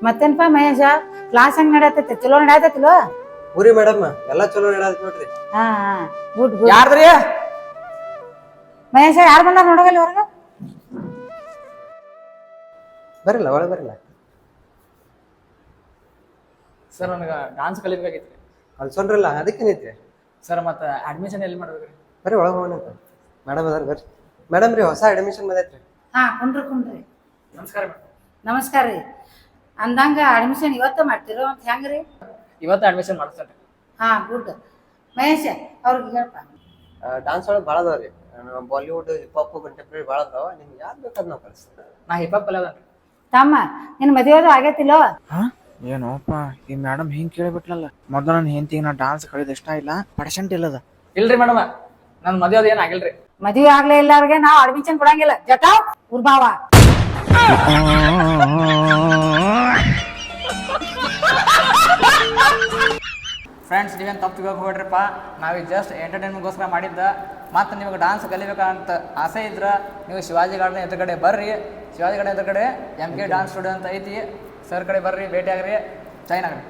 ಮತ್ತೇನಪ್ಪ ಮಹೇಶ ಕ್ಲಾಸ್ ಹೆಂಗ್ ನಡೆಯತೈತಿ ಚಲೋ ನಡೆಯತೈತಿಲೋ ಊರಿ ಮೇಡಮ್ ಎಲ್ಲಾ ಚಲೋ ನಡೆಯತ್ ನೋಡ್ರಿ. ಹಾ ಗುಡ್ ಗುಡ್ ಯಾರ್ದ್ರಿ? ಮಹೇಶ ಯಾರು ಬಂದಾರ ನೋಡೋಗಲ್ಲಿ ಹೊರಗ ಬರಿಲ್ಲ ಒಳಗೆ ಬರಿಲ್ಲ. ಸರ್ ನನಗೆ ಡಾನ್ಸ್ ಕಲಿಬೇಕಾಗಿತ್ತು ಕಲ್ಸೋನ್ರಲ್ಲ ಅದಕ್ಕೇನೈತ್ರಿ. ಸರ್ ಮತ್ತೆ ಅಡ್ಮಿಷನ್ ಎಲ್ಲಿ ಮಾಡ್ಬೇಕ್ರಿ? ಬರ್ರಿ ಒಳಗೆ ಹೋಗೋಣ ಮೇಡಮ್ ಅದಾರ ಬರ್ರಿ. ಮೇಡಮ್ ರೀ ಹೊಸ ಅಡ್ಮಿಷನ್ ಬಂದೈತ್ರಿ. ಹಾ ಕುಂಡ್ರಿ ನಮಸ್ಕಾರ ಮೇಡಮ್. ನಮಸ್ಕಾರ ರೀ. ಅಂದಂಗ ಅಡ್ಮಿಷನ್ ಇವತ್ತ ಮಾಡ್ತಿರೋ ಅಂತ ಹೆಂಗ್ರಿ? ಇವತ್ತು ಅಡ್ಮಿಷನ್ ಮಾಡಿಸ್ತೇನೆ. ಹಾ ಗುಡ್ ಮಹೇಶ ಅವ್ರಿಗೆ ಹೇಳ್ಪ. ಡಾನ್ಸ್ ಒಳಗೆ ಭಾಳ ಅದಾವ್ರಿ. ಬಾಲಿವುಡ್ ಹಿಪ್ ಹಾಪ್ ಕಂಟೆಂಪ್ರರಿ ಭಾಳ ಅದಾವ. ನಿಮ್ಗೆ ಯಾವ್ದು ಬೇಕಾದ್ ನಾವು ಕಲಿಸ್ತೀವಿ. ನಾ ಹಿಪ್ ಹಾಪ್ ಕಲಿಯೋದನ್ರಿ. ತಮ್ಮ ನಿನ್ ಮದುವೆದು ಆಗೈತಿಲೋ? ಹಾ ಏನೋಪ್ಪ ಈ ಮೇಡಮ್ ಹಿಂಗ್ ಕೇಳಿಬಿಟ್ಲಲ್ಲ. ಮೊದಲು ನನ್ನ ಹೆಂಡತಿಗೆ ನಾ ಡಾನ್ಸ್ ಕಲಿಯೋದು ಇಷ್ಟ ಇಲ್ಲ, ಪರ್ಸೆಂಟ್ ಇಲ್ಲದ. ಇಲ್ರಿ ಮೇಡಮ್ ನನ್ನ ಮದುವೆ ಅದು ಏನು ಆಗಿಲ್ರಿ. ಮದುವೆ ಆಗ್ಲೇ ಇಲ್ಲಾರ್ಗೆ ನಾವು ಅಡ್ಮಿಷನ್ ಕೊಡಂಗಿಲ್ಲ. ಜಟಾವ್ ಉರ್ಭಾವ. ಫ್ರೆಂಡ್ಸ್ ನೀವೇನು ತಪ್ಪು ತಿಳ್ಕೊಬೇಡ್ರಿಪ್ಪ. ನಾವು ಜಸ್ಟ್ ಎಂಟರ್ಟೈನ್ಮೆಂಟ್ಗೋಸ್ಕರ ಮಾಡಿದ್ದ. ಮತ್ತು ನಿಮಗೆ ಡಾನ್ಸ್ ಕಲಿಬೇಕಂತ ಆಸೆ ಇದ್ರೆ ನೀವು ಶಿವಾಜಿ ಗಾರ್ಡನ್ ಎದುರುಗಡೆ ಬರ್ರಿ. ಶಿವಾಜಿ ಗಾರ್ಡನ್ ಎದುರುಗಡೆ MK ಡಾನ್ಸ್ ಸ್ಟುಡಿಯೋ ಅಂತ ಐತಿ. ಸರ್ ಕಡೆ ಬರ್ರಿ, ಭೇಟಿ ಆಗ್ರಿ, ಜಾಯ್ನ್ ಆಗ್ರಿ.